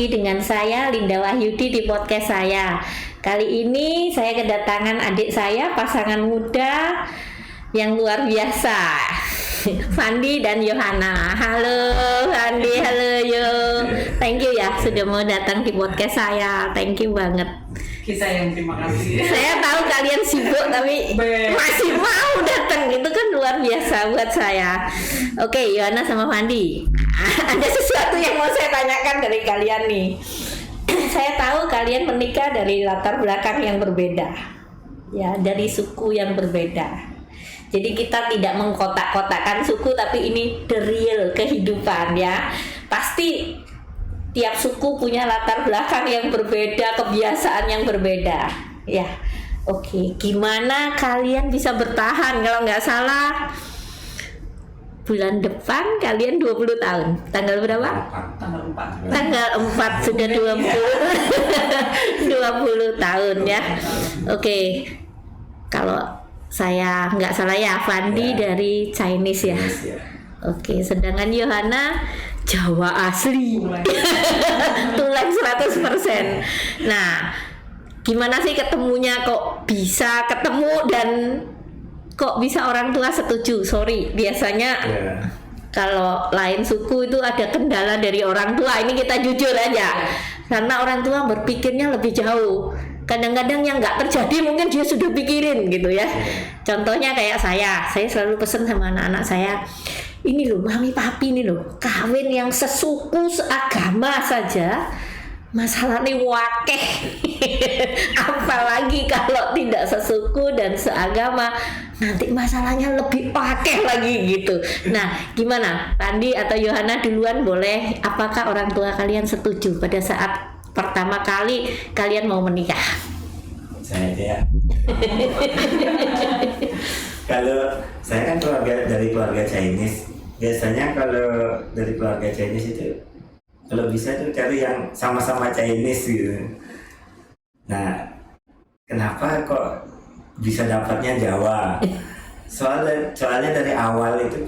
lagi dengan saya Linda Wahyudi di podcast saya. Kali ini saya kedatangan adik saya, pasangan muda yang luar biasa, Fandi dan Yohana. Halo Fandi, halo Yo. Thank you ya sudah mau datang di podcast saya. Thank you banget. Kita yang terima kasih. Saya tahu kalian sibuk tapi masih mau datang, itu kan luar biasa buat saya. Oke, Yohana sama Fandi, ada sesuatu yang mau saya tanyakan dari kalian nih. Saya tahu kalian menikah dari latar belakang yang berbeda, ya, dari suku yang berbeda. Jadi kita tidak mengkotak-kotakan suku, tapi ini the real kehidupan ya. Pasti tiap suku punya latar belakang yang berbeda, kebiasaan yang berbeda. Ya, oke. Gimana kalian bisa bertahan? Kalau nggak salah, bulan depan kalian 20 tahun. Tanggal berapa? Tanggal 4. Tanggal 4 sudah 20 tahun ya. Oke. Kalau saya nggak salah ya, Fandi dari Chinese ya. Oke, sedangkan Yohana Jawa asli. Tulen 100%. Nah, gimana sih ketemunya, kok bisa ketemu dan kok bisa orang tua setuju? Sorry, biasanya kalau lain suku itu ada kendala dari orang tua. Ini kita jujur aja, karena orang tua berpikirnya lebih jauh. Kadang-kadang yang nggak terjadi mungkin dia sudah pikirin gitu ya. Contohnya kayak saya selalu pesen sama anak-anak saya, ini loh mami papi ini loh, kawin yang sesuku seagama saja masalahnya wakeh. Apalagi kalau tidak sesuku dan seagama, nanti masalahnya lebih wakeh lagi gitu. Nah, gimana Fandi atau Yohana duluan boleh? Apakah orang tua kalian setuju pada saat pertama kali kalian mau menikah? Saya aja ya. Kalau saya kan dari keluarga Chinese. Biasanya kalau dari keluarga Chinese itu, kalau bisa tuh cari yang sama-sama Chinese gitu. Nah, kenapa kok bisa dapatnya Jawa? Soalnya dari awal itu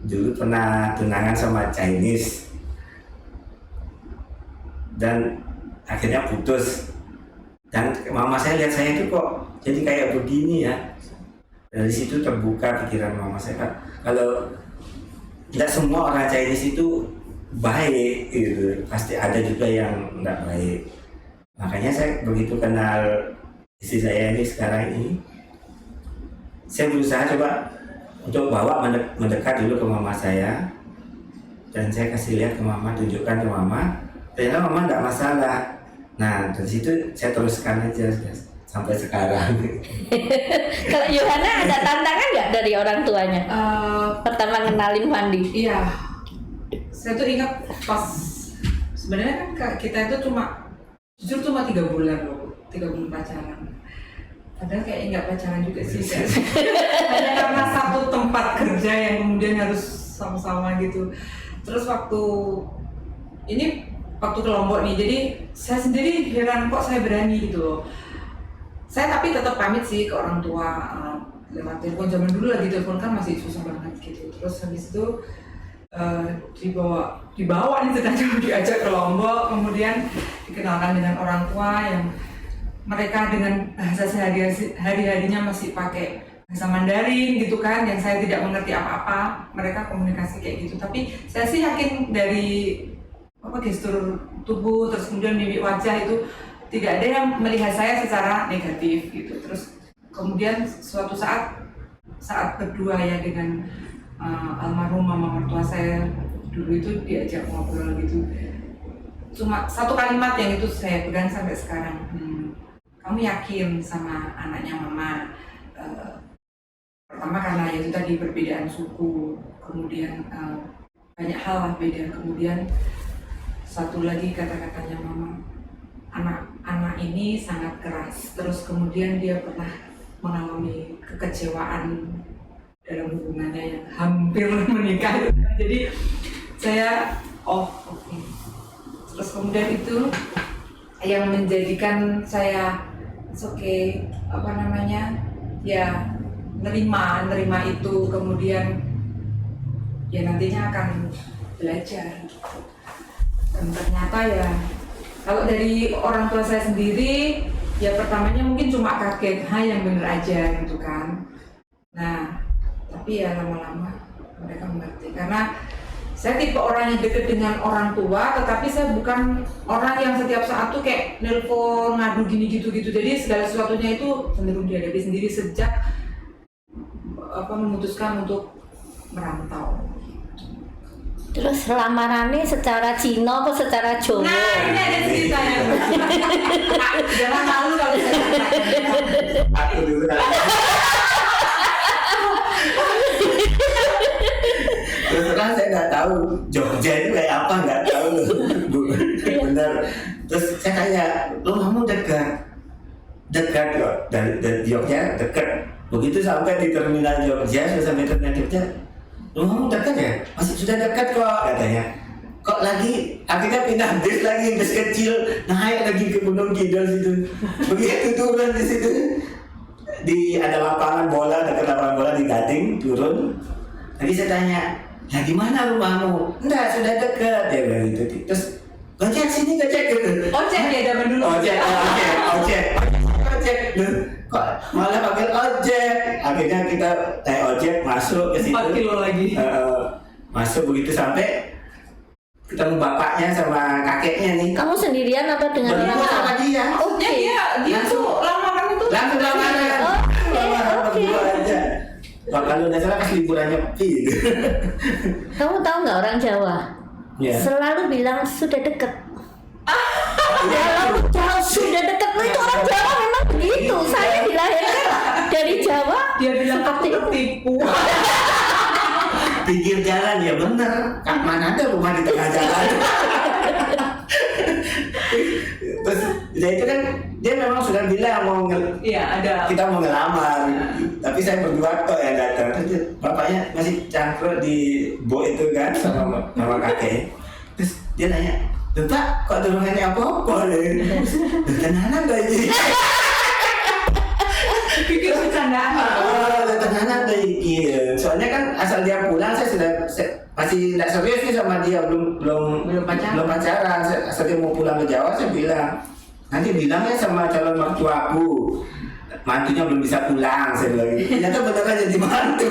dulu pernah tunangan sama Chinese. Dan akhirnya putus. Dan mama saya lihat saya itu kok jadi kayak begini ya. Dari situ terbuka pikiran mama saya, kan kalau tidak semua orang Chinese itu baik gitu, pasti ada juga yang tidak baik. Makanya saya begitu kenal istri saya ini sekarang ini, saya berusaha coba untuk bawa mendekat dulu ke mama saya, dan saya kasih lihat ke mama, tunjukkan ke mama, ternyata mama tidak masalah. Nah, dari situ saya teruskan aja sampai sekarang. Kalau Yohana ada tantangan nggak dari orang tuanya? Pertama kenalin Fandi. Iya. Saya tuh ingat pas sebenarnya kan kita itu jujur cuma 3 bulan loh, 3 bulan pacaran. Padahal kayaknya nggak pacaran juga sih. Hanya karena satu tempat kerja yang kemudian harus sama-sama gitu. Terus waktu ke Lombok nih, jadi saya sendiri heran kok saya berani gitu loh. Saya tapi tetap pamit sih ke orang tua lewat telepon. Zaman dulu lagi telepon kan masih susah banget gitu. Terus habis itu dibawa nih sengaja diajak ke Lombok, kemudian dikenalkan dengan orang tua yang mereka dengan bahasa sehari-harinya masih pakai bahasa Mandarin gitu kan, yang saya tidak mengerti apa-apa. Mereka komunikasi kayak gitu, tapi saya sih yakin dari gestur tubuh, terus kemudian mimik wajah itu tidak ada yang melihat saya secara negatif gitu. Terus kemudian suatu saat berdua ya dengan almarhum mama mertua saya dulu itu diajak ngobrol gitu. Cuma satu kalimat yang itu saya pegang sampai sekarang. Kamu yakin sama anaknya mama? Pertama karena itu tadi perbedaan suku, kemudian banyak hal lah beda. Kemudian satu lagi kata-katanya mama, anak ini sangat keras. Terus kemudian dia pernah mengalami kekecewaan dalam hubungannya yang hampir menikah. Jadi saya oke. Terus kemudian itu yang menjadikan saya ya nerima itu, kemudian ya nantinya akan belajar. Dan ternyata ya kalau dari orang tua saya sendiri ya pertamanya mungkin cuma kaget, yang bener aja gitu kan. Nah tapi ya lama-lama mereka mengerti karena saya tipe orang yang dekat dengan orang tua, tetapi saya bukan orang yang setiap saat tuh kayak nelpon, ngadu gini gitu-gitu. Jadi segala sesuatunya itu cenderung dihadapi sendiri sejak memutuskan untuk merantau. Terus lamarannya secara Cina atau secara Jawa? Nah ini ada ceritanya. Jangan malu kalau saya ceritakan. Aku dulu kan. Terus terang saya nggak tahu Jogja itu kayak apa, nggak tahu loh Bu. Bener. Terus saya kayak lo kamu dekat kok dari Jogja dekat. Begitu sampai di terminal Jogja, sudah sampai terminal Jogja, lo kamu dekat ya, masih sudah dekat kok katanya. Kok lagi akhirnya pindah bis lagi, bis kecil naik lagi ke Gunung Kidul situ. Begitu turun di situ ada lapangan bola, dekat lapangan bola di Gading, turun. Lagi saya tanya, ya gimana rumahmu? Enggak, sudah dekat ya bilang gitu. Terus gojek sini gojek gitu. Ojek ya zaman dulu. Ojek. Kok malah pakai ojek? Akhirnya kita naik ojek masuk ke situ. 4 kilo lagi. Masuk begitu sampai ketemu bapaknya sama kakeknya nih. Kamu sendirian atau dengan Berdua sama dia. Oke. Dia tuh lamaran itu. Langsung lamaran. Lamaran berdua aja. Wah, kalau nggak salah pas liburan nyepi gitu. Kamu tahu nggak orang Jawa? Ya. Selalu bilang sudah deket. Kalau Jawa sudah deket itu orang Jawa memang begitu. Saya dilahirkan dari Jawa. Dia bilang seperti aku itu. tertipu. Pinggir jalan ya bener. Mana ada rumah di tengah jalan. Terus ya itu kan dia memang sudah bilang mau Iya ada. kita mau ngelamar, tapi saya berdua kok yang datang. Terus bapaknya masih cangkruk di bo itu kan sama kakek. Terus dia nanya, Pak, kok turunannya apa-apa nih? Tenanan gak ini? Pikir bercandaan. Tenanan gak ini? Soalnya kan asal dia pulang saya masih tidak serius nih sama dia, belum pacaran. Asal dia mau pulang ke Jawa saya bilang, nanti bilangnya sama calon mertuaku, mantunya belum bisa pulang, saya bilang gitu. Ternyata beneran jadi mantu.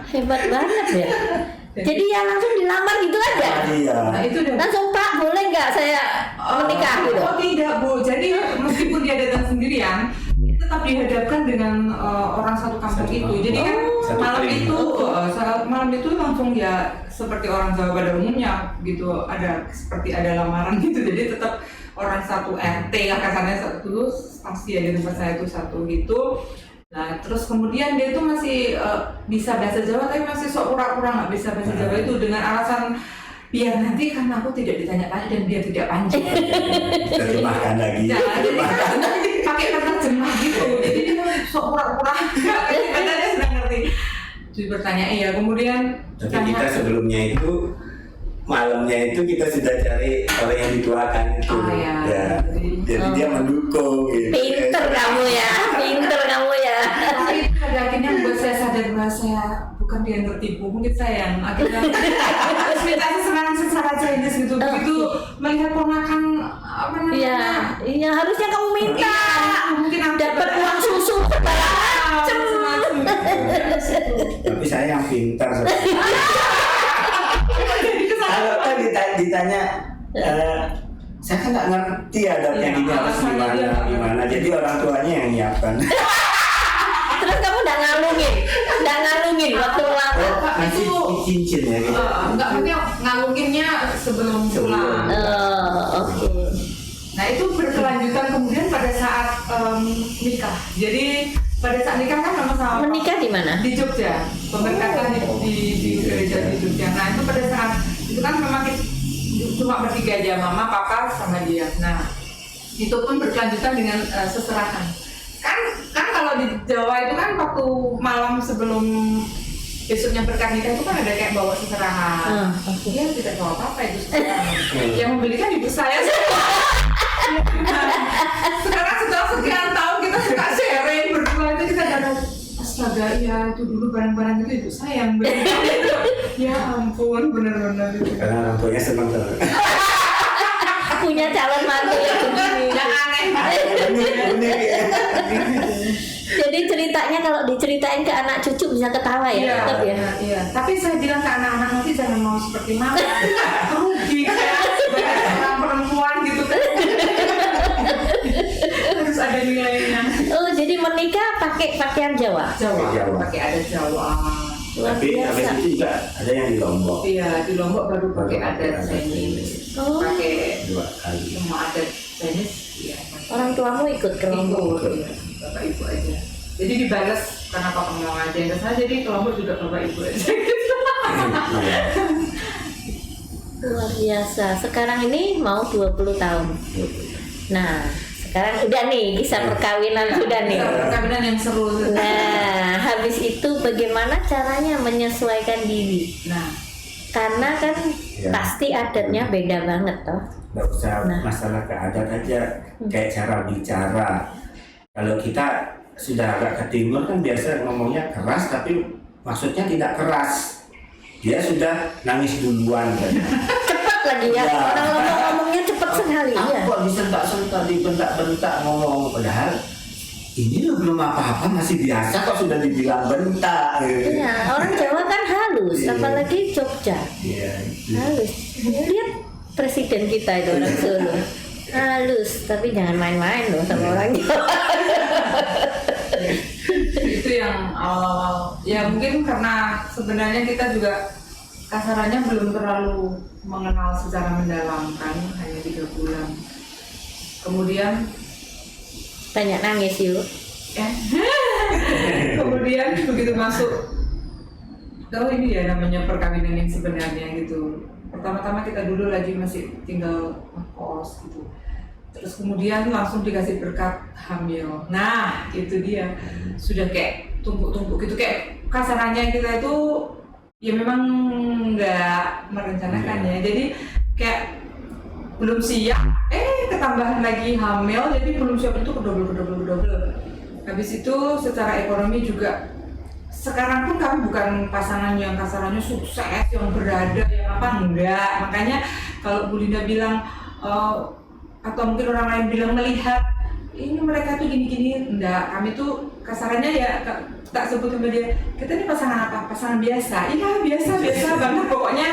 Hebat banget ya. Jadi ya langsung dilamar gitu aja. Iya. Nah itu udah. Langsung Pak boleh nggak saya menikah gitu? Oh tidak Bu. Jadi meskipun dia datang sendirian, dia tetap dihadapkan dengan orang satu kampung Satu itu. kampung. Jadi kan Satu malam kering. itu malam itu langsung ya seperti orang Jawa pada umumnya gitu. Ada lamaran gitu. Jadi tetap orang satu RT lah kasarnya satu pasti ya di tempat saya itu satu gitu. Nah terus kemudian dia itu masih bisa bahasa Jawa tapi masih sok pura-pura nggak bisa bahasa Jawa itu dengan alasan biar nanti karena aku tidak ditanya-tanya dan dia tidak pancing. Terjemahkan lagi. Ya, jadi kan pakai penerjemah gitu. Jadi dia sok pura-pura karena dia sudah ngerti. Jadi bertanya iya kemudian. Tapi kita sebelumnya itu malamnya itu kita sudah cari orang yang dituakan itu. Oh, ya. Jadi dia mendukung gitu. Pinter kamu ya. Tapi pada akhirnya membuat saya sadar bahwa saya bukan dia yang tertipu, mungkin saya yang akhirnya harus minta serangan secara Chinese gitu. Begitu melihat ponakan apa namanya? Iya, harusnya kamu minta. Mungkin aku Dapat uang susu segala macem. Tapi saya yang pintar. Kalau kan ditanya, saya kan nggak ngerti adabnya Iya, ini harus gimana. Jadi orang tuanya yang nyiapkan. Terus kamu nggak ngalungin waktu ulang. Masih cincin ya gitu. Enggak, maksudnya ngalunginnya sebelum pulang. Oke. Nah itu berkelanjutan kemudian pada saat nikah. Jadi pada saat nikah kan sama-sama Menikah di mana? di Jogja, pemberkatan di gereja di Jogja. Nah itu pada saat itu kan memang cuma bertiga aja, mama, papa, sama dia. Nah itu pun berkelanjutan dengan seserahan. Kan kalau di Jawa itu kan waktu malam sebelum besoknya berkah nikah itu kan ada kayak bawa seserahan. Dia tidak bawa apa-apa itu seserahan. Yang membelikan ibu saya. Sekarang setelah sekian tahun kita suka sharing berdua itu kita ada astaga ya itu dulu barang-barang itu ibu saya yang beli. Ya ampun benar-benar itu. Karena orang tuanya senang banget. punya calon mantu yang begini. Yang aneh. Unik ya. Jadi ceritanya kalau diceritain ke anak cucu bisa ketawa ya, tetap ya. Iya. Tapi saya bilang ke anak-anak nanti jangan mau seperti mama. Rugi kan sebagai seorang perempuan gitu kan. Harus ada nilainya. Oh, jadi menikah pakai pakaian Jawa. Jawa. Pakai adat Jawa. Luar Tapi habis biasa. itu juga ada yang di Lombok Iya, di Lombok baru pakai adat Chinese. Oh. Pakai 2 kali. semua adat Chinese. Iya. Orang tuamu ikut ke Lombok. Iya, bapak ibu aja. Jadi dibalas karena papa mau aja yang kesana, jadi ke Lombok juga bapak ibu aja. Iya. Luar biasa. Sekarang ini mau 20 tahun. Nah, sekarang udah nih kisah perkawinan sudah nih. Perkawinan yang seru. Nah, habis itu bagaimana caranya menyesuaikan diri? Nah, Karena kan Ya. pasti adatnya beda banget toh. Nggak usah Nah. masalah keadat aja, kayak cara bicara. Kalau kita sudah agak ke timur kan biasa ngomongnya keras, tapi maksudnya tidak keras. Dia sudah nangis duluan kan. Cepat lagi ya. Ya. Orang ngomongnya cepat sekali Aku ya. kok disentak-sentak, dibentak-bentak ngomong, padahal ini lo belum apa-apa masih biasa kok sudah dibilang bentak. Gitu. Iya, orang Jawa kan halus, Iya. apalagi Jogja. Iya. Halus. Lihat presiden kita itu orang Solo. Halus, tapi jangan main-main loh sama orang Jawa. itu yang awal-awal. Ya mungkin karena sebenarnya kita juga kasarannya belum terlalu mengenal secara mendalam kan, hanya 3 bulan. Kemudian Banyak nangis yuk. ya. Kemudian begitu masuk, oh ini ya namanya perkawinan yang sebenarnya gitu. Pertama-tama kita dulu lagi masih tinggal ngekos gitu. Terus kemudian langsung dikasih berkat hamil. Nah itu dia, sudah kayak tumpuk-tumpuk gitu, kayak kasarannya kita itu ya memang nggak merencanakan ya. Jadi kayak belum siap, ketambahan lagi hamil, jadi belum siap itu kedobel. Habis itu secara ekonomi juga, sekarang pun kami bukan pasangan yang kasarannya sukses, yang berada, yang apa, enggak. Makanya kalau Bu Linda bilang, atau mungkin orang lain bilang melihat, ini mereka tuh gini-gini, enggak. Kami tuh kasarannya ya, tak sebut sama dia, kita ini pasangan apa? Pasangan biasa. Iya biasa banget pokoknya.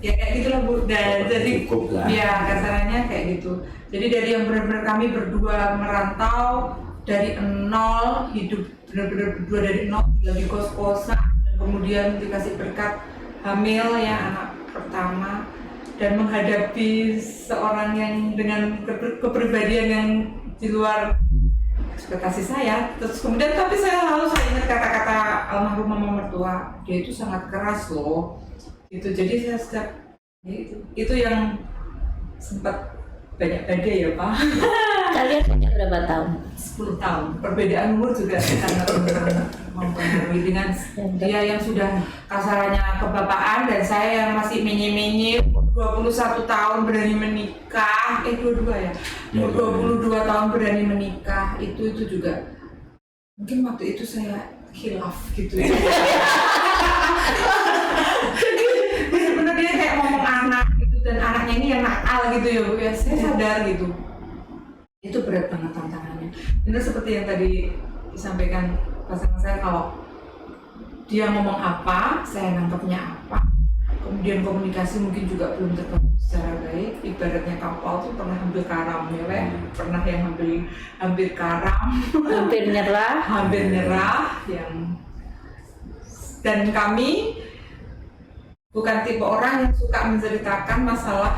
Ya kayak gitulah Bu, dan jadi Cukup lah. ya kasarannya kayak gitu. Jadi dari yang benar-benar kami berdua merantau dari nol, hidup benar-benar berdua dari nol, tinggal di kos-kosan, dan kemudian dikasih berkat hamil ya anak pertama, dan menghadapi seorang yang dengan kepribadian yang di luar ekspektasi saya. Terus kemudian tapi saya ingat kata-kata almarhum mama mertua, dia itu sangat keras loh. Itu jadi saya setiap ya itu yang sempat banyak badai ya Pak. Kalian punya berapa tahun? 10 tahun. Perbedaan umur juga sangat mempengaruhi dengan dia yang sudah kasarannya kebapaan dan saya yang masih menye-menye 21 tahun berani menikah, 22 ya. 22 tahun berani menikah, itu juga mungkin waktu itu saya khilaf gitu ya. Bener-bener dia kayak ngomong anak gitu, dan anaknya ini yang nakal gitu ya Bu ya, saya sadar gitu. Itu berat banget tantangannya. Benar seperti yang tadi disampaikan pasangan saya, kalau dia ngomong apa, saya nangkepnya apa. Kemudian komunikasi mungkin juga belum terbangun secara baik. Ibaratnya kapal tuh pernah ambil karam ya, pernah yang hampir karam, Hampir nyerah. hampir nyerah yang. Dan kami bukan tipe orang yang suka menceritakan masalah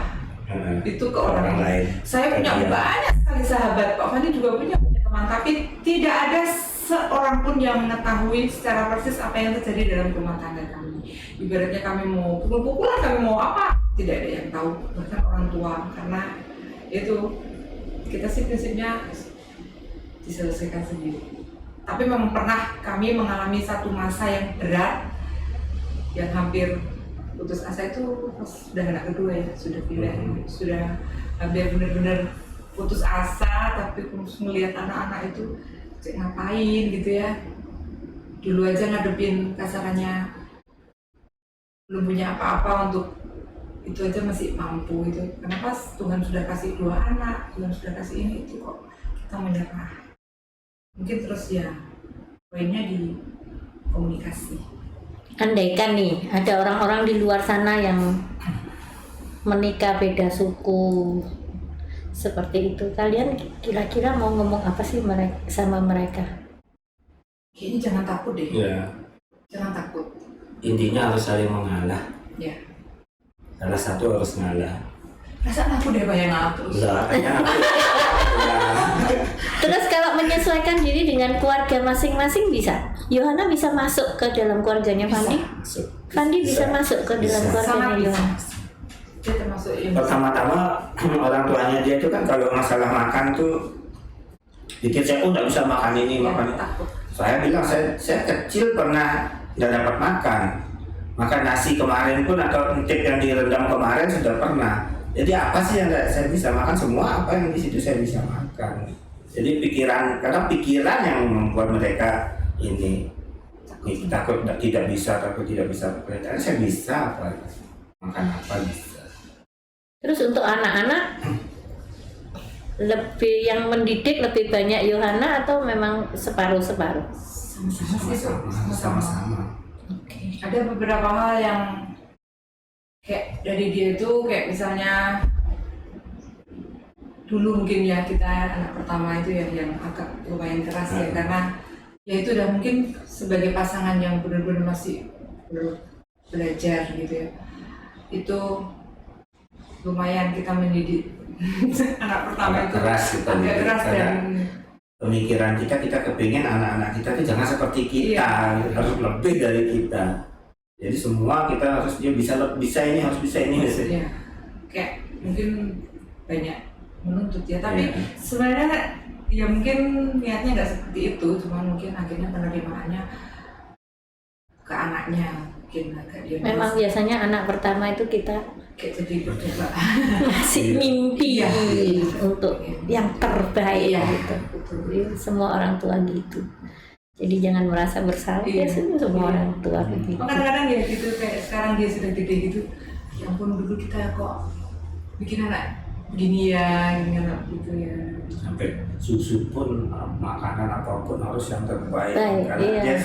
itu ke orang lain. Saya punya Iya. banyak sekali sahabat, Pak Fandi juga punya teman, tapi tidak ada seorang pun yang mengetahui secara persis apa yang terjadi dalam rumah tangga kami. Ibaratnya kami mau pukul-pukulan, kami mau apa, tidak ada yang tahu, bahkan orang tua, karena itu kita sih prinsipnya diselesaikan sendiri. Tapi memang pernah kami mengalami satu masa yang berat, yang hampir putus asa itu pas sudah anak kedua ya, sudah pindah, sudah hampir benar-benar putus asa, tapi melihat anak-anak itu cek ngapain gitu ya. Dulu aja ngadepin kasarannya belum punya apa-apa untuk itu aja masih mampu itu. Kenapa Tuhan sudah kasih 2 anak, Tuhan sudah kasih ini itu kok kita menyerah? Mungkin terus ya poinnya di komunikasi. Andaikan nih ada orang-orang di luar sana yang menikah beda suku seperti itu, kalian kira-kira mau ngomong apa sih sama mereka? Kayaknya jangan takut deh. Ya, Jangan takut. intinya harus saling mengalah. Ya. Salah satu harus ngalah. Perasaan aku deh Pak yang ngalah terus. Udah, kayaknya aku. Terus kalau menyesuaikan diri dengan keluarga masing-masing bisa? Yohana bisa masuk ke dalam keluarganya Fandi? Masuk. Fandi bisa masuk ke dalam Bisa. keluarganya Sangat bisa. Yohana? Dia termasuk yang Pertama-tama orang tuanya dia itu kan kalau masalah makan tuh pikir saya nggak bisa makan ini makan itu. takut. Saya bilang saya kecil pernah nggak dapat makan nasi kemarin pun atau entik yang direndam kemarin sudah pernah. Jadi apa sih yang nggak saya bisa makan? Semua apa yang di situ saya bisa makan. Jadi karena pikiran yang membuat mereka ini takut tidak bisa. Ternyata saya bisa apa makan apa bisa. Terus untuk anak-anak lebih yang mendidik lebih banyak Yohana atau memang separuh-separuh? Sama-sama. Oke. Ada beberapa hal yang kayak dari dia itu kayak misalnya dulu mungkin ya kita anak pertama itu ya yang agak lumayan keras ya karena ya itu udah mungkin sebagai pasangan yang benar-benar masih belajar gitu ya, itu lumayan kita mendidik anak pertama itu keras kita agak didik, keras karena dan pemikiran kita kepingin anak-anak kita itu jangan seperti kita, harus lebih dari kita. Jadi semua kita harus dia bisa ini harus bisa ini. ya, kayak mungkin banyak menuntut ya, tapi Iya. sebenarnya ya mungkin niatnya nggak seperti itu, cuma mungkin akhirnya penerimaannya ke anaknya mungkin agak dia Memang biasanya anak pertama itu kita kayak jadi bercoba. ngasih mimpi Iya. untuk yang terbaik Iya. gitu. Jadi, semua orang tua gitu. Jadi jangan merasa bersalah ya Iya. semua Iya. orang tua begitu. Kadang-kadang ya gitu kayak sekarang dia sudah gede gitu, ya ampun dulu kita kok bikin anak begini ya, gini anak gitu ya. Sampai susu pun makanan apapun harus yang terbaik. Baik, Karena iya. dia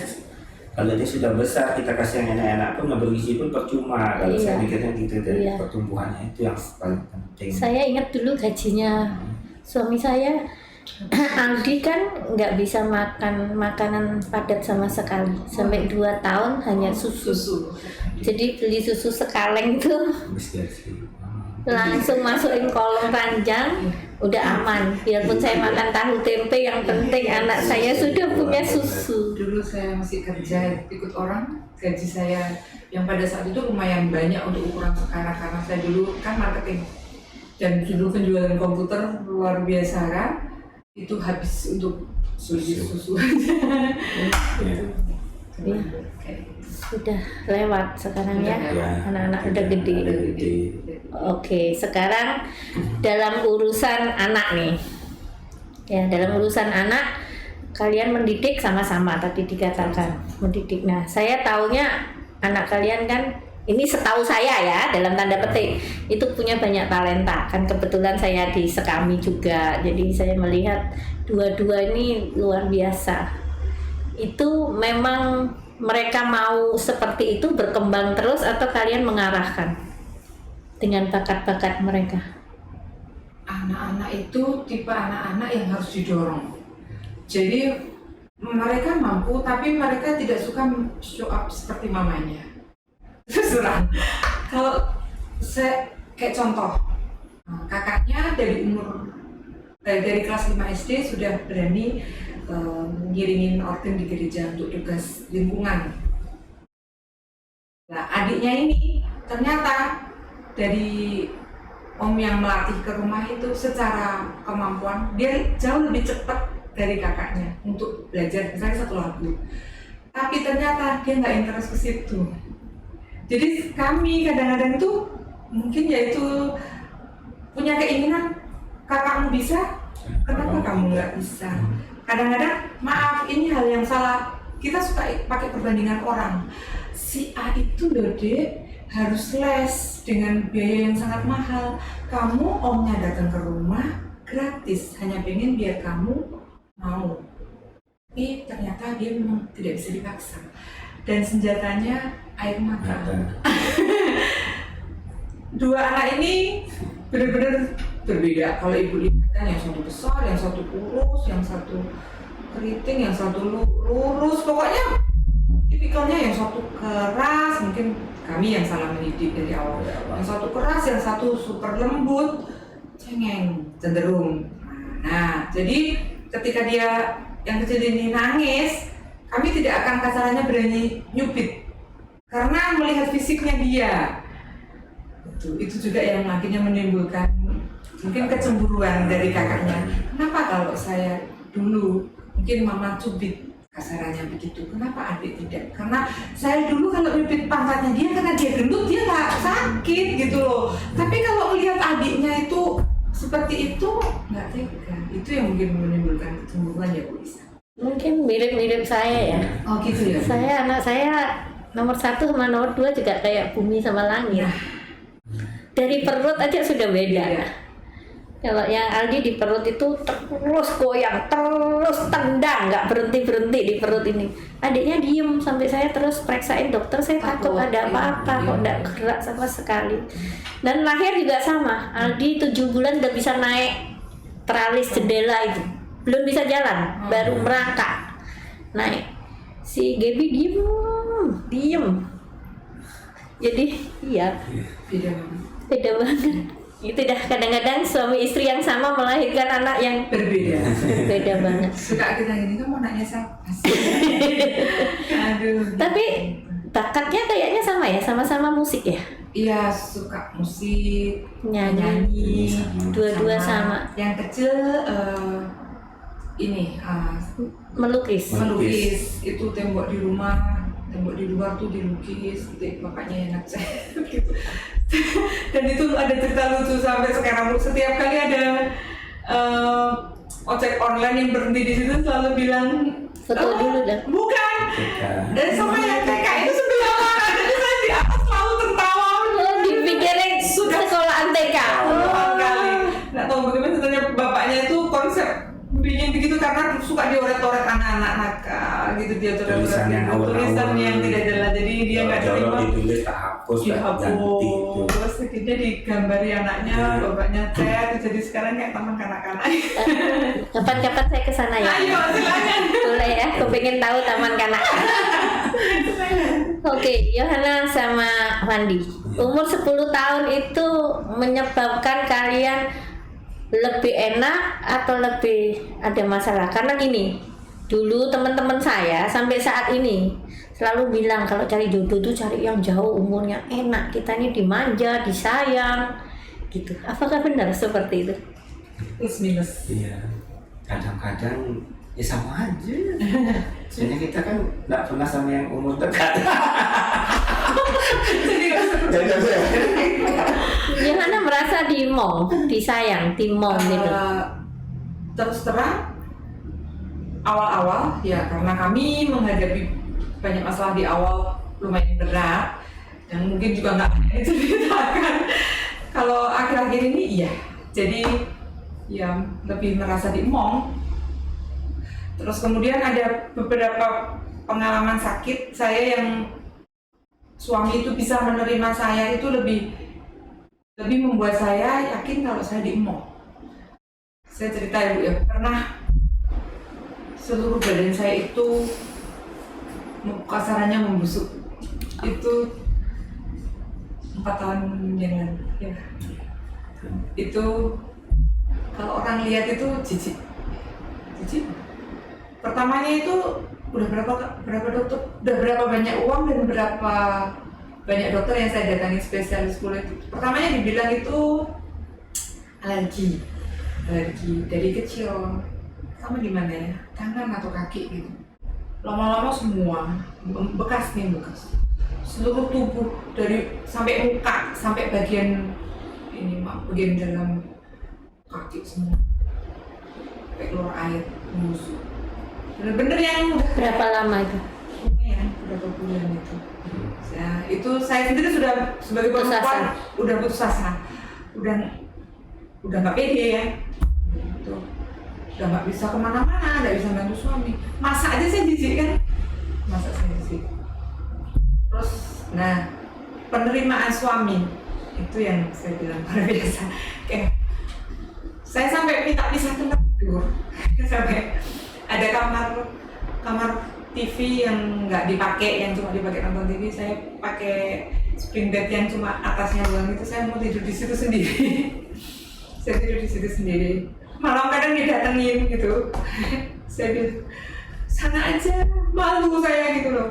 kalau dia sudah besar kita kasih yang enak-enak pun nggak bergizi pun percuma. Kalau Iya. saya mikirnya gitu dari Iya. pertumbuhannya itu yang paling penting. Saya ingat dulu gajinya suami saya Aldi kan nggak bisa makan makanan padat sama sekali sampai 2 tahun hanya susu. Jadi beli susu sekaleng itu Habis dari situ. langsung masukin kolong ranjang, udah aman. Biarpun saya makan tahu tempe, yang penting anak saya sudah punya susu. Dulu saya masih kerja ikut orang, gaji saya yang pada saat itu lumayan banyak untuk ukuran sekarang karena saya dulu kan marketing dan dulu penjualan komputer luar biasa kan, itu habis untuk beli susu aja. Iya. Ya, sudah lewat sekarang ya, Ya, anak-anak udah gede. udah gede. Oke, sekarang dalam urusan anak nih, ya dalam urusan anak kalian mendidik sama-sama tadi dikatakan mendidik. Nah, saya taunya anak kalian kan ini setahu saya ya dalam tanda petik itu punya banyak talenta kan, kebetulan saya di Sekami juga, jadi saya melihat dua-dua ini luar biasa. Itu memang mereka mau seperti itu berkembang terus atau kalian mengarahkan dengan bakat-bakat mereka? Anak-anak itu tipe anak-anak yang harus didorong. Jadi mereka mampu tapi mereka tidak suka show up seperti mamanya. Terus terang, kalau saya kayak contoh, kakaknya dari kelas 5 SD sudah berani ngiringin organ di gereja untuk tugas lingkungan. Nah, adiknya ini ternyata dari om yang melatih ke rumah itu secara kemampuan dia jauh lebih cepat dari kakaknya untuk belajar misalnya satu lagu. Tapi ternyata dia nggak interest ke situ. Jadi kami kadang-kadang itu mungkin yaitu punya keinginan kakakmu bisa, kenapa kamu nggak bisa? Kadang-kadang maaf ini hal yang salah, kita suka pakai perbandingan orang. Si A itu loh dek harus les dengan biaya yang sangat mahal. Kamu omnya datang ke rumah gratis, hanya pengen biar kamu mau. Tapi ternyata dia memang tidak bisa dipaksa. Dan senjatanya air mata. Dua anak ini benar-benar berbeda. Kalau ibu lihat kan yang satu besar, yang satu kurus, yang satu keriting, yang satu lurus. Pokoknya tipikalnya yang satu keras, mungkin kami yang salah mendidik dari awal. Yang satu keras, yang satu super lembut, cengeng, cenderung. Nah, jadi ketika dia yang kecil ini nangis, kami tidak akan kasarannya berani nyupit karena melihat fisiknya dia. Itu juga yang akhirnya menimbulkan mungkin kecemburuan dari kakaknya. Kenapa kalau saya dulu mungkin mama cubit kasarannya begitu, kenapa adik tidak? Karena saya dulu kalau nyubit pantatnya dia, karena dia gendut dia nggak sakit gitu loh. Tapi kalau melihat adiknya itu seperti itu nggak tega. Itu yang mungkin menimbulkan kecemburuan ya Bu Lisa. Mungkin mirip-mirip saya ya. Oh gitu ya. Anak saya nomor 1 sama nomor 2 juga kayak bumi sama langit. Dari perut aja sudah beda. Kalau yang Aldi di perut itu terus goyang, terus tendang, nggak berhenti di perut ini. Adiknya diem sampai saya terus periksain dokter, saya takut ada apa-apa, kok nggak gerak sama sekali. Dan lahir juga sama, Aldi 7 bulan udah bisa naik teralis jendela itu, belum bisa jalan, baru merangkak naik. Si Gaby diem. Jadi iya, beda banget. Itu dah kadang-kadang suami istri yang sama melahirkan anak yang berbeda banget. Suka kita gini, kamu anaknya siapa? Aduh. Tapi bakatnya kayaknya sama ya, sama-sama musik ya. Iya, suka musik, nyanyi, dua-dua sama. Yang kecil melukis. Itu tembok di rumah, tembok di luar tuh dilukis, gitu. Bapaknya yang ngecat gitu. Dan itu ada cerita lucu sampai sekarang. Setiap kali ada ojek online yang berhenti di situ selalu bilang foto dulu dah. Bukan. Dan sama yang TK itu sebelah mana? Jadi saya di atas selalu tertawa. Oh, dipikirin sudah sekolahan TK. Kali. Nggak tahu bagaimana sebenarnya bapaknya itu konsep bikin begitu karena suka dioret-oret anak-anak nakal gitu, dia tulisan yang tidak jelas, jadi dia nggak terima ditulis tak hapus, terus akhirnya digambari anaknya, bapaknya chat, jadi sekarang kayak teman kanak-kanak. Kapan-kapan saya kesana ya. Ayo silakan. Boleh ya, aku pengen tahu taman kanak-kanak. Oke, Yohana sama Wandi, umur 10 tahun itu menyebabkan kalian lebih enak atau lebih ada masalah? Karena gini, dulu teman-teman saya sampai saat ini selalu bilang kalau cari jodoh tuh cari yang jauh umurnya enak, kita ini dimanja, disayang gitu. Apakah benar seperti itu? Plus minus. Iya, kadang-kadang ya sama aja. Soalnya kita kan nggak pernah sama yang umur dekat. Yohana merasa disayang, dimong gitu. Terus terang, awal-awal ya karena kami menghadapi banyak masalah di awal lumayan berat, yang mungkin juga nggak diceritakan. Kalau akhir-akhir ini iya, jadi ya lebih merasa diemong. Terus kemudian ada beberapa pengalaman sakit saya yang suami itu bisa menerima saya itu lebih membuat saya yakin kalau saya diemong. Saya cerita ya Bu ya, pernah seluruh badan saya itu kasarannya membusuk. Itu 4 tahun yang lalu ya. Itu kalau orang lihat itu jijik. Pertamanya itu udah berapa dokter, udah berapa banyak uang dan berapa banyak dokter yang saya datangi spesialis kulit. Pertamanya dibilang itu alergi dari kecil. Sama di mana ya, tangan atau kaki gitu. Lama-lama semua bekas, seluruh tubuh dari sampai muka sampai bagian dalam kaki semua sampai keluar air membusuk. Bener-bener yang udah berapa lama itu? lumayan berapa bulan itu. itu saya sendiri sudah sebagai Putus perempuan udah putus asa, udah nggak pede ya, gitu. Udah nggak bisa kemana-mana, nggak bisa bantu suami. Masak aja saya jijik kan, masak saya jijik. Terus, nah penerimaan suami itu yang saya bilang luar biasa. Kayak saya sampai minta pisah tempat tidur, sampai ada kamar TV yang nggak dipakai, yang cuma dipakai nonton TV, saya pakai spring bed yang cuma atasnya doang itu, saya mau tidur di situ sendiri. Saya tidur di situ sendiri. Malam kadang didatengin gitu. Saya bilang, sana aja, malu saya gitu loh.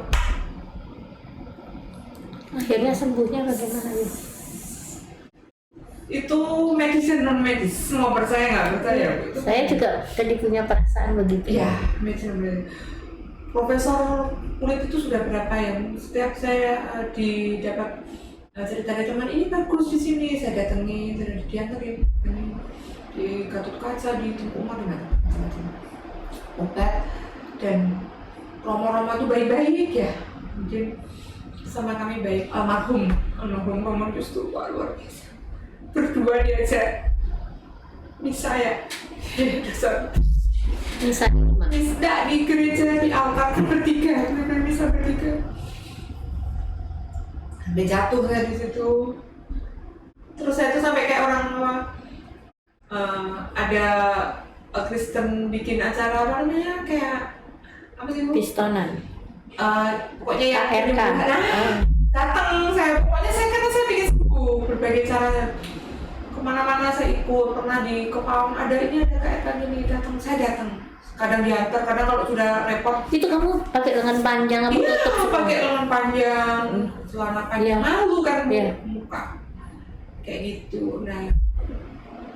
Akhirnya sembuhnya bagaimana ya? Itu medis dan non medis, semua percaya nggak percaya. Itu Saya juga tadi punya perasaan begitu. ya, medis dan non medis. Profesor kulit itu sudah berapa yang setiap saya didapat cerita dari teman, ini bagus di sini, saya datangi, saya diantarin di Gatot Kaca, di Tengku Umar, di mana obat dan Romo itu baik-baik ya, mungkin sama kami baik. Almarhum Romo justru luar biasa, berdua diajak misa ya, dasar Misalnya Misda di gereja, di altar bertiga, benar bisa bertiga. Sampai jatuh saya di situ. Terus saya tuh sampai kayak orang ada Kristen bikin acara apa namanya, kayak apa sih Bu? pistonan. Pokoknya yang ARK. datang saya, pokoknya karena saya bikin buku berbagai cara. Kemana-mana saya ikut, pernah di Kepaun ada ini, ada kayak gini, datang, saya datang. Kadang diantar, kadang kalau sudah repot. Itu kamu pakai lengan panjang apa Iya, tutup? pakai lengan panjang, celana panjang, Iya. malu kan Iya. muka, kayak gitu. Nah,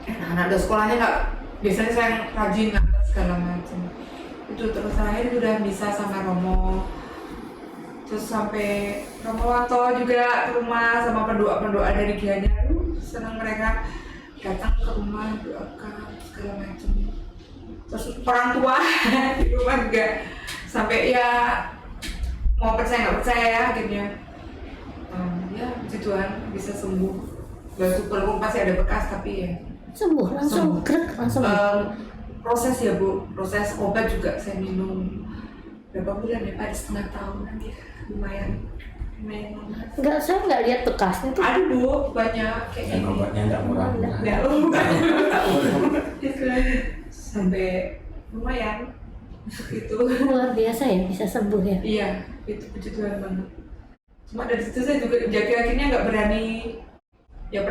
anak-anak ada sekolahnya nggak, biasanya saya yang rajin ngantar segala macam. Itu terus terakhir udah bisa sama Romo. Terus sampai Romo Wanto juga ke rumah sama pendoa-pendoa dari Gianyar. Senang mereka datang ke rumah, doakan segala macam. Terus orang tua di rumah juga sampai ya mau percaya nggak percaya ya akhirnya ya puji Tuhan bisa sembuh. Walaupun pasti ada bekas tapi ya Sembuh langsung grek langsung. proses ya Bu, proses obat juga saya minum berapa bulan ya, ada setengah tahunan ya, lumayan lama. Enggak, saya nggak lihat bekasnya tuh. Ada Bu, banyak kayak Dan gini. obatnya nggak murah. Nggak, itu sampai lumayan gitu. Luar biasa ya, bisa sembuh ya. Iya, itu puji Tuhan banget. Cuma dari situ saya juga jadi akhirnya nggak berani ya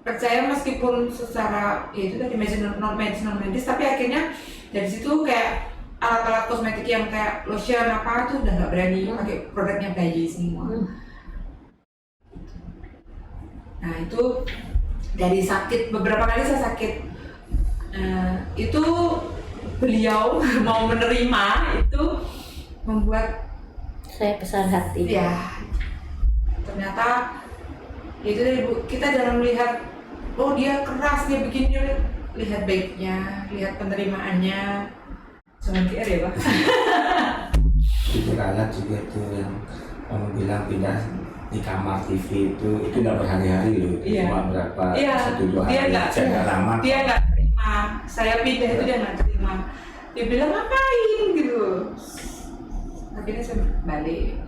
percaya meskipun secara ya itu tadi non medis, tapi akhirnya dari situ kayak alat-alat kosmetik yang kayak lotion apa tuh udah nggak berani pakai produknya bayi semua. Nah itu dari sakit, beberapa kali saya sakit, itu beliau mau menerima itu membuat Saya besar hati. ya ternyata itu dari Bu, kita jangan melihat oh dia keras, dia begini, lihat baiknya, lihat penerimaannya, jangan GR ya Pak. Itu alat juga tuh yang kamu bilang pindah di kamar TV itu nggak berhari-hari loh, Iya. cuma berapa Iya, 1-2 dia hari, nggak- nggak lama. Dia nggak terima, saya pindah itu dia nggak terima, dia bilang ngapain gitu, akhirnya saya balik.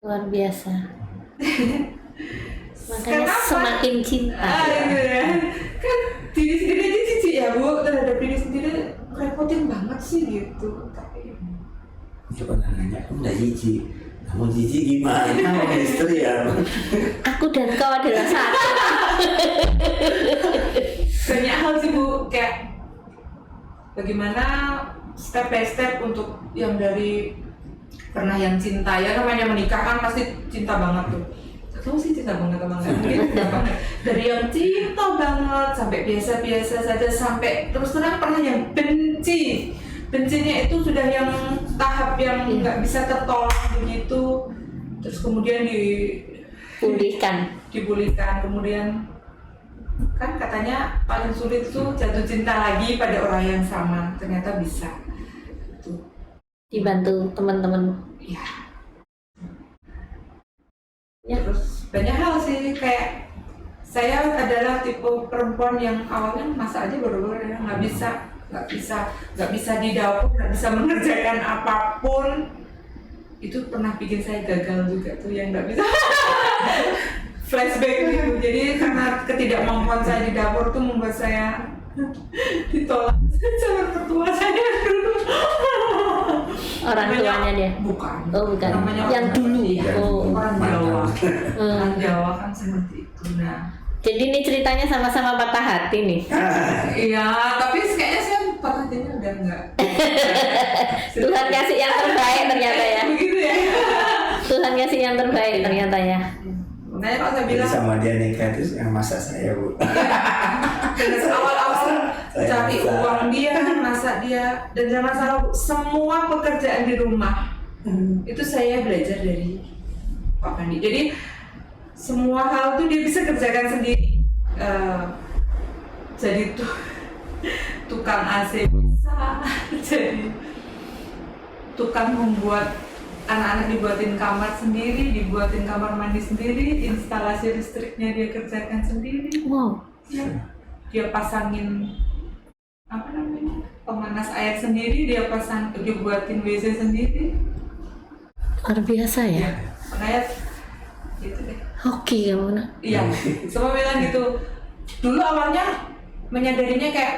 Luar biasa. Makanya Kenapa? semakin cinta. Gitu ya. Kan diri sendiri aja jijik ya Bu, terhadap diri sendiri repotin banget sih gitu. Tapi Dia pernah nanya, kamu udah jijik, kamu jijik gimana? Kamu istri ya? Aku dan kau adalah satu. banyak hal sih Bu, kayak bagaimana step by step untuk yang dari pernah yang cinta ya, namanya menikah kan pasti cinta banget tuh. Tahu sih cinta banget apa enggak? Mungkin cinta banget. Dari yang cinta banget sampai biasa-biasa saja, sampai terus terang pernah yang benci. Bencinya itu sudah yang tahap yang nggak bisa tertolong begitu. Terus kemudian dipulihkan, kemudian kan katanya paling sulit itu jatuh cinta lagi pada orang yang sama, ternyata bisa. Tuh. Dibantu teman-teman. Ya. Saya adalah tipe perempuan yang awalnya masak aja baru-baru ya, nggak bisa di dapur, nggak bisa mengerjakan apapun. Itu pernah bikin saya gagal juga tuh, yang nggak bisa flashback gitu. Jadi karena ketidakmampuan saya di dapur tuh membuat saya ditolak sama mertua saya dulu. Orang tuanya dia? Bukan. Oh bukan. Namanya Yang orang dulu ya. Jawa. Oh. Orang Jawa. Hmm. Orang Jawa kan seperti itu. Nah, Jadi ini ceritanya sama-sama patah hati nih. iya, tapi kayaknya saya patah hatinya udah enggak. Tuhan kasih yang terbaik ternyata ya. Begitu ya. Tuhan kasih yang terbaik ternyata ya. Makanya kalau saya Jadi bilang sama dia nikah itu yang masak saya, Bu. dari awal-awal Saya cari masak. uang dia, masak dia, dan jangan salah, Bu, semua pekerjaan di rumah itu saya belajar dari Pak Pandi. Jadi semua hal tuh dia bisa kerjakan sendiri. Jadi tukang AC bisa, jadi tukang membuat anak-anak dibuatin kamar sendiri, dibuatin kamar mandi sendiri, instalasi listriknya dia kerjakan sendiri. Wow. Ya, dia pasangin apa namanya, pemanas air sendiri, dia buatin WC sendiri. Luar biasa ya. Makanya gitu deh. Hoki kamu nak. Iya, semua bilang gitu. Dulu awalnya menyadarinya kayak,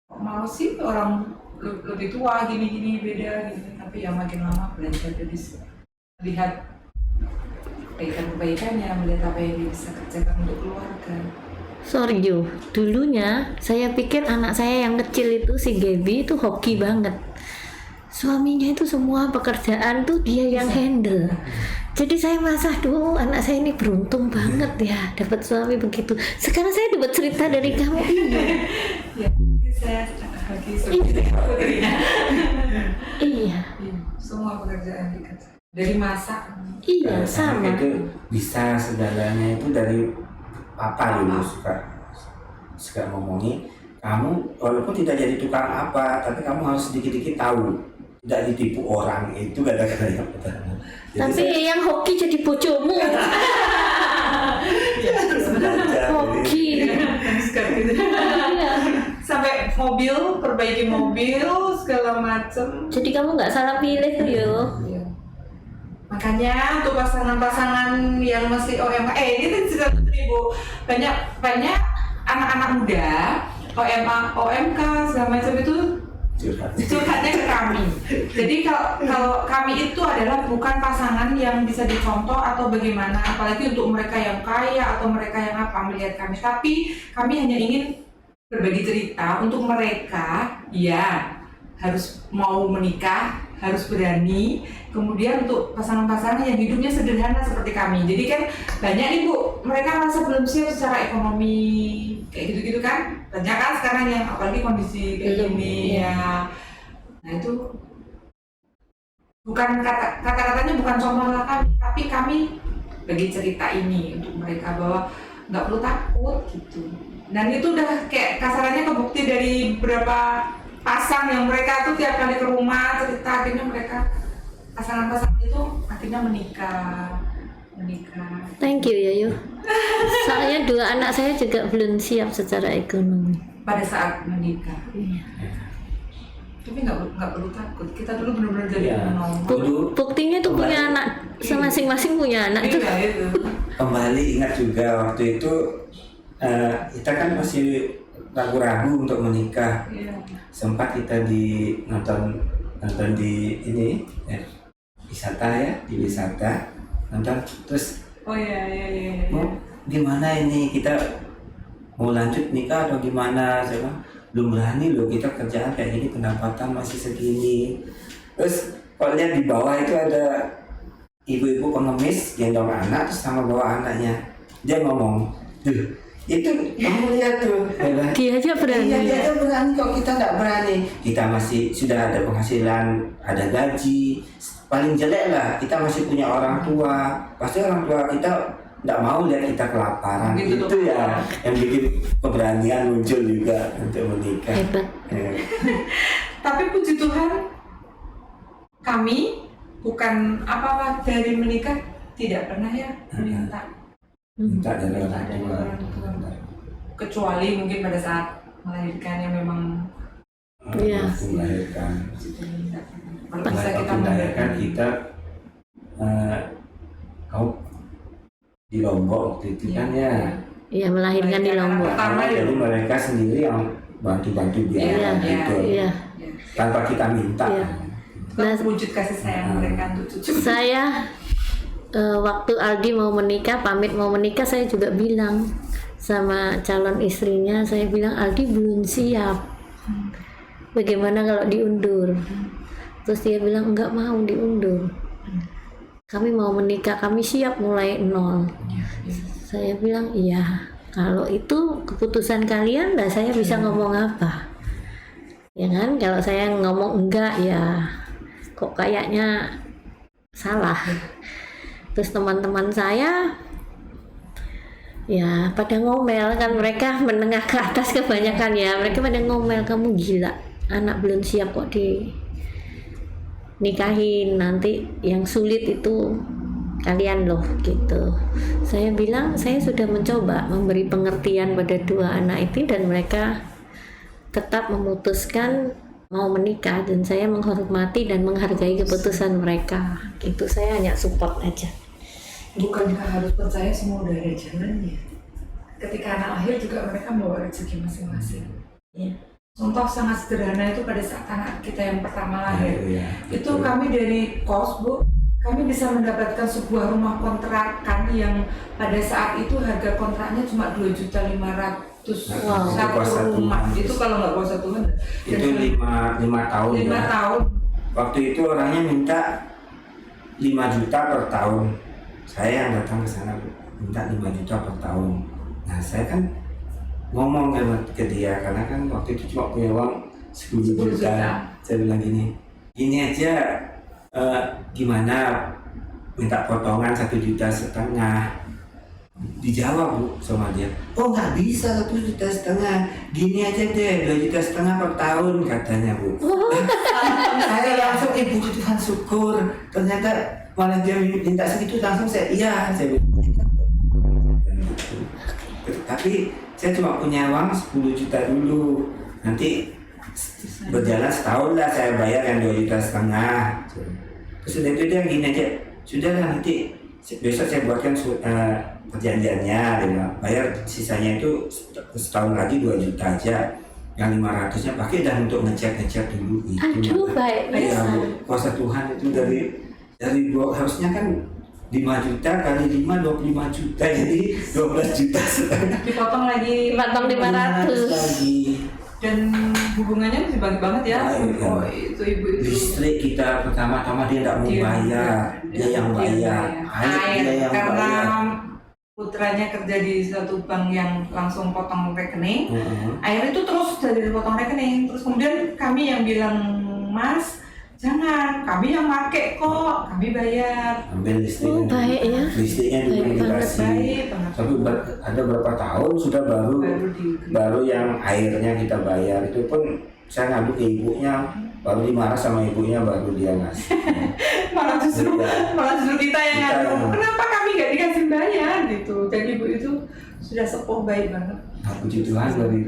kok mau sih orang lebih tua gini-gini beda gitu. Tapi yang makin lama belajar dari lihat kebaikan-kebaikannya, melihat apa yang dia bisa kerjakan untuk keluarga. Sorry Jo, dulunya saya pikir anak saya yang kecil itu si Gaby itu hoki banget. Suaminya itu semua pekerjaan tuh dia yang handle. Jadi saya merasa, duh anak saya ini beruntung banget ya dapat suami begitu. Sekarang saya dapat cerita dari kamu. Ya, jadi saya lagi seperti putrinya. Iya, Semua pekerjaan dikerjakan. Dari masak. iya Saya sama. itu bisa segalanya itu dari papa dulu suka ngomongi, kamu walaupun tidak jadi tukang apa, tapi kamu harus sedikit-sedikit tahu, tidak ditipu orang, itu kata-kata yang pertama. Jadi Tapi yang hoki jadi bojomu. Hoki. Iya. Sampai mobil, perbaiki mobil segala macem. Jadi kamu nggak salah pilih tuh yo. Iya. Makanya untuk pasangan-pasangan yang masih OMK, ini kan sudah Bu, banyak anak-anak muda OMK segala macam itu curhatnya ke kami. Jadi kalau kami itu adalah bukan pasangan yang bisa dicontoh atau bagaimana, apalagi untuk mereka yang kaya atau mereka yang apa melihat kami. Tapi kami hanya ingin berbagi cerita untuk mereka, ya harus mau menikah, harus berani. Kemudian untuk pasangan-pasangan yang hidupnya sederhana seperti kami. Jadi kan banyak nih Bu, mereka merasa belum siap secara ekonomi kayak gitu-gitu kan. Banyak kan sekarang yang apalagi kondisi kayak Belum, gini iya. ya. Nah itu bukan kata-katanya bukan contoh lah kami, tapi kami bagi cerita ini untuk mereka bahwa nggak perlu takut gitu. Dan itu udah kayak kasarannya kebukti dari beberapa pasang yang mereka tuh tiap kali ke rumah cerita, akhirnya mereka pasangan-pasangan itu akhirnya menikah. Thank you ya yo. Soalnya dua anak saya juga belum siap secara ekonomi. Pada saat menikah. Iya. Tapi nggak perlu takut. Kita dulu benar-benar jadi Iya. penolong. Dulu Buktinya tuh punya anak, masing-masing punya anak itu. Iya itu. kembali ingat juga waktu itu kita kan masih ragu-ragu untuk menikah. Iya. Sempat kita nonton di ini ya, di wisata nonton, terus Oh iya. mau gimana ini, kita mau lanjut nikah atau gimana? Saya bilang belum berani loh, kita kerjaan kayak gini, pendapatan masih segini. Terus kalau lihat di bawah itu ada ibu-ibu pengemis gendong anak terus sama bawa anaknya, dia ngomong, "Duh, itu kamu lihat tuh." Dia bilang, Dia aja berani. iya, dia aja berani kok, kita nggak berani. Kita masih sudah ada penghasilan, ada gaji, paling jelek lah kita masih punya orang tua. Pasti orang tua kita nggak mau lihat kita kelaparan. Gitu Itu tuh. ya yang bikin keberanian muncul juga untuk menikah. Hebat. Tapi puji Tuhan, kami bukan apa-apa dari menikah tidak pernah ya minta minta dari orang Ada tua. orang tua. Kecuali mungkin pada saat melahirkan yang memang Iya. Waktu melahirkan. kalau bisa kita Waktu melahirkan kita kau di Lombok waktu itu kan ya. Iya, melahirkan di Lombok. Pertama di Jadi Lombok. mereka sendiri yang bantu-bantu biaya Iya, gitu. Iya. Tanpa kita minta. Iya. Nah, Wujud kasih sayang mereka untuk cucu. saya waktu Aldi mau menikah, pamit mau menikah, saya juga bilang sama calon istrinya, saya bilang Aldi belum siap. Bagaimana kalau diundur? Terus dia bilang enggak mau diundur. Kami mau menikah, kami siap mulai nol. Saya bilang iya. Kalau itu keputusan kalian, lah saya bisa ngomong apa? Ya kan? Kalau saya ngomong enggak, ya kok kayaknya salah. Terus teman-teman saya ya pada ngomel kan, mereka menengah ke atas kebanyakan ya, mereka pada ngomel, kamu gila, anak belum siap kok dinikahin, nanti yang sulit itu kalian loh gitu. Saya bilang saya sudah mencoba memberi pengertian pada dua anak itu dan mereka tetap memutuskan mau menikah, dan saya menghormati dan menghargai keputusan mereka gitu. Saya hanya support aja. Bukankah harus percaya semua udah ada jalannya? Ketika anak lahir juga mereka membawa rezeki masing-masing. Ya. Contoh sangat sederhana itu pada saat anak kita yang pertama lahir. Iya, Itu betul. kami dari kos, Bu, kami bisa mendapatkan sebuah rumah kontrakan yang pada saat itu harga kontraknya cuma 2.500.000. Wow. Satu Kuasa rumah. Tuhan. Itu kalau nggak kuasa Tuhan. Itu lima tahun. 5 ya. tahun. Waktu itu orangnya minta 5 juta per tahun. Saya yang datang ke sana minta 5 juta per tahun. Nah saya kan ngomong ke dia, karena kan waktu itu cuma punya uang 10 10 juta. juta. Saya bilang gini aja, gimana minta potongan 1,5 juta. Dijawab Bu sama dia, oh nggak bisa 1,5 juta, gini aja deh 2,5 juta per tahun katanya Bu. Saya langsung puji Tuhan, syukur, ternyata malah dia minta segitu, langsung saya bilang. Tapi saya cuma punya uang 10 juta dulu, nanti berjalan setahun lah saya bayar yang 2,5 juta. Terus udah itu dia gini aja, sudah lah nanti besok saya buatkan perjanjiannya, bayar sisanya itu setahun lagi 2 juta aja, yang 500-nya pakai dan untuk ngecek dulu itu. Aduh, baik Iya, bisa. Bu, kuasa Tuhan itu dari harusnya kan 5 juta kali 5 25 juta, jadi 12 juta setengah. Dipotong lagi. Dipotong 500. lagi. Dan hubungannya masih bagus banget ya. Baik, ya. Oh, itu ibu itu. Listrik kita pertama-tama dia tidak mau bayar, dia yang bayar. Air dia yang karena bayar. putranya kerja di suatu bank yang langsung potong rekening. Heeh. Air itu terus dari potong rekening. Terus kemudian kami yang bilang, Mas, jangan, kami yang pakai kok, kami bayar. Ambil listriknya. Oh, baik ya. Listriknya Baik dulu banget, dikasih. baik banget. Tapi ada berapa tahun sudah baru yang airnya kita bayar, itu pun saya ngadu ke ibunya, baru dimarah sama ibunya, baru dia ngasih. malah justru kita yang Kita ngadu, yang- kenapa kami nggak dikasih bayar gitu. Dan ibu itu sudah sepuh, baik banget. Nah, puji Tuhan dari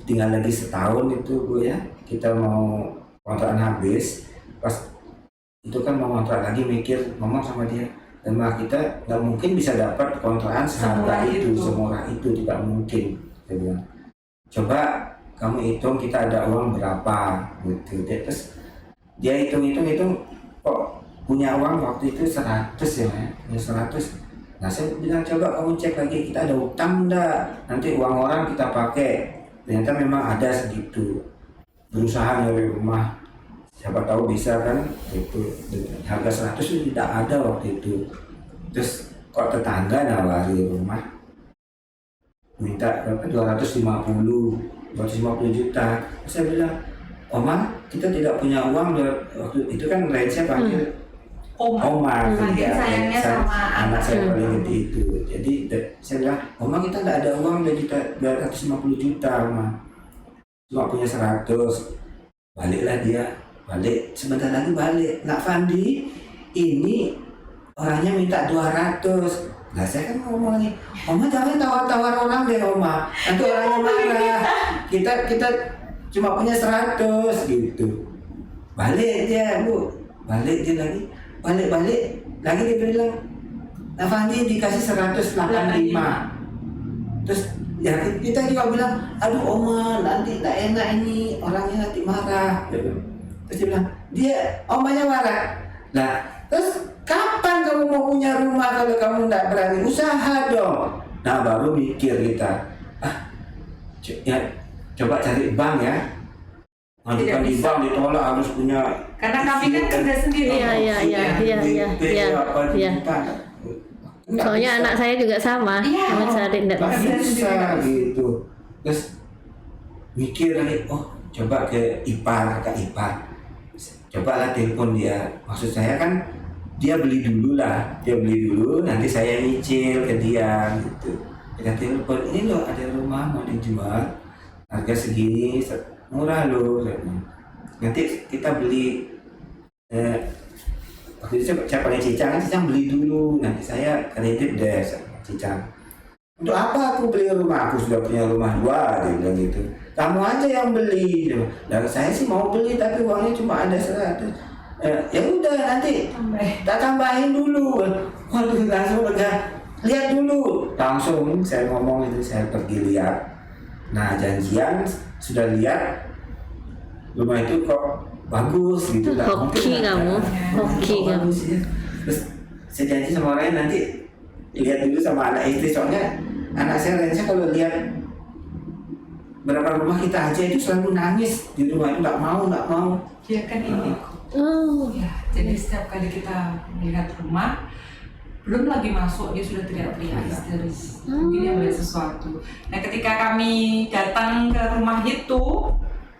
tinggal lagi setahun itu Bu ya, kita mau kontrakan habis, pas itu kan mau kontrak lagi, mikir ngomong sama dia, dan malah kita nggak mungkin bisa dapat kontrakan seharga Semurah itu, itu. semurah itu tidak mungkin. Saya bilang, coba kamu hitung kita ada uang berapa gitu. Terus dia hitung kok punya uang waktu itu 100 ya, punya 100. Nah saya bilang coba kamu cek lagi kita ada utang enggak, nanti uang orang kita pakai. Ternyata memang ada segitu. Berusaha nyari rumah, siapa tahu bisa kan itu, harga 100 itu tidak ada waktu itu. Terus kok tetangga nawari rumah minta berapa, 250 juta. Terus saya bilang, Oma kita tidak punya uang, waktu itu kan range-nya panggil Oma, Saking sayangnya sama anak saya Hmm. paling gede itu. Jadi saya bilang, Oma kita nggak ada uang 250 juta Oma, cuma punya 100. Baliklah dia, sebentar lagi balik. Nak Fandi, ini orangnya minta 200. Nah saya kan ngomong lagi, Oma jangan tawar-tawar orang deh Oma, nanti orangnya marah. Kita cuma punya 100 gitu. Balik dia Bu, balik dia lagi, balik lagi dia bilang, nah Fandi dikasih 185. Terus ya kita juga bilang, aduh Oma nanti tak enak ini, orangnya nanti marah. Terus dia bilang, Omanya marah. Nah terus kapan kamu mau punya rumah kalau kamu tidak berani usaha dong? Nah baru mikir kita, ya coba cari bank ya. Ngajukan di bank ditolak harus punya. Karena kami kan kerja sendiri. Iya. Soalnya anak saya juga sama, anak saya tidak bisa gitu. Terus mikir lagi, coba ke ipar. Cobalah telepon dia. Maksud saya kan dia beli dulu, nanti saya nyicil ke dia gitu. Kita telepon, ini loh ada rumah mau dijual, harga segini, murah loh. Nanti kita beli, waktu itu saya pakai Cicang beli dulu, nanti saya kredit deh sama Cicang. Untuk apa aku beli rumah? Aku sudah punya rumah 2, dia bilang gitu. Kamu aja yang beli. Dan saya sih mau beli tapi uangnya cuma ada 100. Ya udah nanti tak tambahin dulu. Waduh langsung lega. Lihat dulu. Langsung saya ngomong itu, saya pergi lihat. Nah janjian sudah lihat rumah itu kok bagus gitu. Hoki kamu. Ya. Terus saya janji sama orang nanti lihat dulu sama anak istri, soalnya anak saya Rensa kalau lihat berapa rumah kita aja itu selalu nangis di rumah itu, nggak mau. Dia kan ini. Ya, jadi setiap kali kita melihat rumah, belum lagi masuk dia sudah teriak-teriak histeris. Mungkin dia melihat sesuatu. Nah, ketika kami datang ke rumah itu,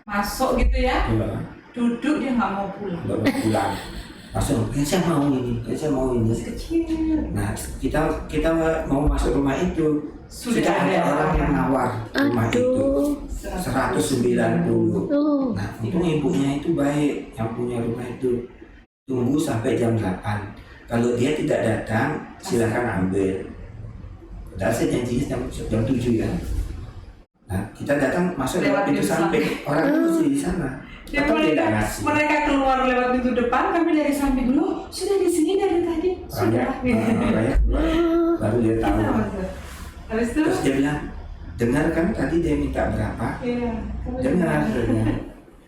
masuk gitu ya, duduk dia nggak mau pulang. Langsung, saya mau ini. Kecil. Nah, kita mau masuk rumah itu sudah ada orang yang nawar rumah itu 190. Nah, untung ibunya itu baik, yang punya rumah itu tunggu sampai jam 8. Kalau dia tidak datang, silakan ambil. Padahal saya janjinya jam 7 ya. Nah, kita datang masuk lewat pintu samping, orang itu masih di sana. Ya, mereka keluar lewat pintu depan, kami dari samping dulu sudah di sini dari tadi. Sudah. Baru dia tahu. Habis itu, terus dia bilang, dengar kan tadi dia minta berapa? Iya. Dengar.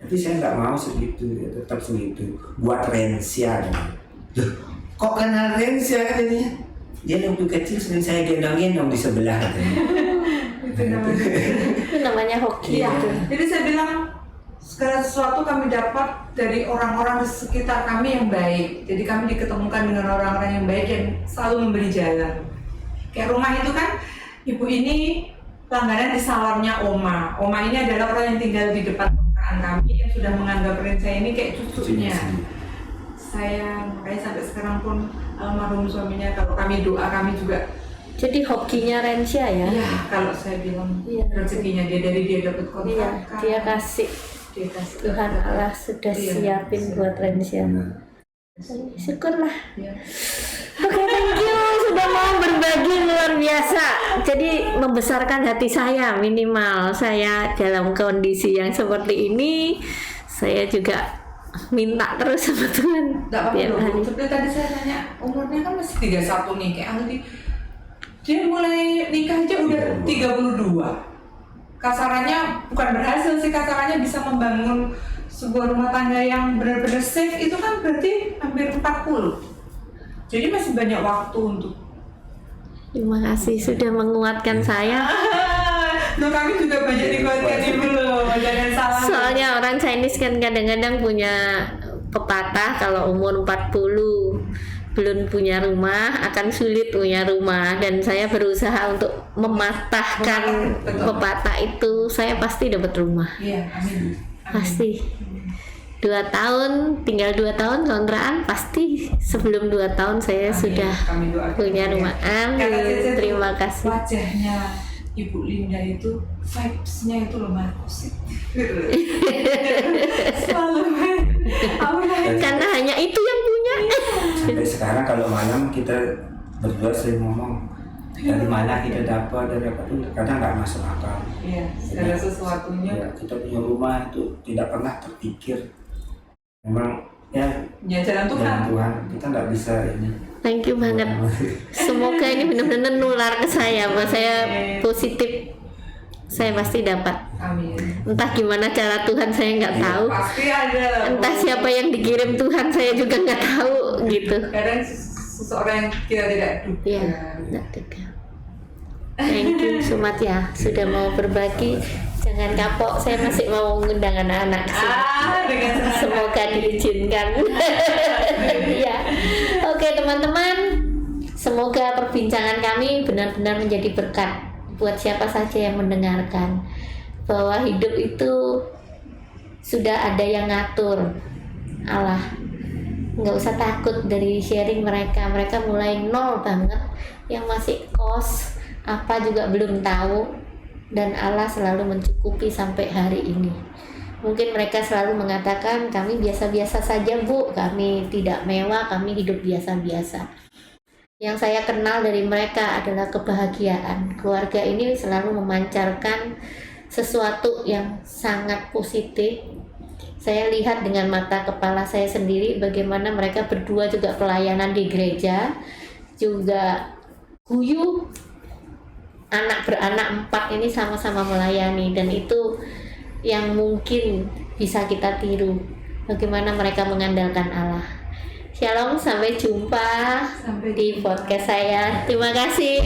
Tapi saya nggak mau segitu, ya, tetap segitu. Buat Rensia. Kok kenal Rensia katanya? Dia waktu kecil sering saya gendong-gendong di sebelah katanya. Itu namanya hoki. Iya. Jadi saya bilang, segala sesuatu kami dapat dari orang-orang di sekitar kami yang baik. Jadi kami diketemukan dengan orang-orang yang baik yang selalu memberi jalan. Kayak rumah itu kan, ibu ini langganan di salonnya Oma. Oma ini adalah orang yang tinggal di depan kontrakan kami yang sudah menganggap Rensa ini kayak cucunya. Saya makanya sampai sekarang pun almarhum suaminya, kalau kami doa kami juga. Jadi hokinya Rensia ya? Iya, kalau saya bilang rezekinya dia dari dia dapat kontrakan. Iya, dia kasih. Tuhan Allah sudah siapin buat Rensia. Syukurlah. Oke, thank you sudah mau berbagi, luar biasa. Jadi membesarkan hati saya, minimal saya dalam kondisi yang seperti ini, saya juga minta terus sama Tuhan. Tidak apa-apa. Seperti tadi saya tanya, umurnya kan masih 31 nih, kayak Aldi. Dia mulai nikah aja udah 32. Kasarannya bukan berhasil sih, kasarannya bisa membangun sebuah rumah tangga yang benar-benar safe, itu kan berarti hampir 40. Jadi masih banyak waktu untuk. Terima kasih sudah menguatkan saya. Loh, kami juga banyak dikuatkan ibu loh, jangan salah. Soalnya orang Chinese kan kadang-kadang punya pepatah kalau umur 40 belum punya rumah akan sulit punya rumah, dan saya berusaha untuk mematahkan pepatah itu. Saya pasti dapat rumah. Iya, amin. Pasti. 2 tahun, tinggal 2 tahun kontrakan, pasti sebelum 2 tahun saya sudah punya rumah. Amin. Terima kasih. Wajahnya Ibu Linda itu, vibes-nya itu lemah positif. Selalu. Karena hanya itu yang punya. Sampai sekarang kalau malam kita berdua sering ngomong, dari mana kita dapat, dari apa itu kadang nggak masuk akal. Iya, segala sesuatunya. Ya, kita punya rumah itu tidak pernah terpikir. Memang ya Ya jalan Tuhan. jalan Tuhan, kita nggak bisa ini. Thank you banget. Semoga ini benar-benar nular ke saya, bahwa saya positif. Saya pasti dapat. Amin. Entah gimana cara Tuhan saya nggak tahu. Pasti ada. Entah siapa yang dikirim Tuhan saya juga nggak tahu gitu. Kadang seseorang yang kita tidak duga. Iya, tidak juga. Thank you Sumat ya sudah mau berbagi. Jangan kapok, saya masih mau mengundang anak-anak ke sini. Dengan senang Semoga diizinkan. Iya. Oke teman-teman, semoga perbincangan kami benar-benar menjadi berkat buat siapa saja yang mendengarkan, bahwa hidup itu sudah ada yang ngatur, Allah. Nggak usah takut dari sharing mereka mulai nol banget, yang masih kos apa juga belum tahu, dan Allah selalu mencukupi sampai hari ini. Mungkin mereka selalu mengatakan, kami biasa-biasa saja Bu, kami tidak mewah, kami hidup biasa-biasa. Yang saya kenal dari mereka adalah kebahagiaan. Keluarga ini selalu memancarkan sesuatu yang sangat positif. Saya lihat dengan mata kepala saya sendiri bagaimana mereka berdua juga pelayanan di gereja, juga Guyu anak beranak 4 ini sama-sama melayani, dan itu yang mungkin bisa kita tiru, bagaimana mereka mengandalkan Allah. Shalom, sampai jumpa di podcast saya. Terima kasih.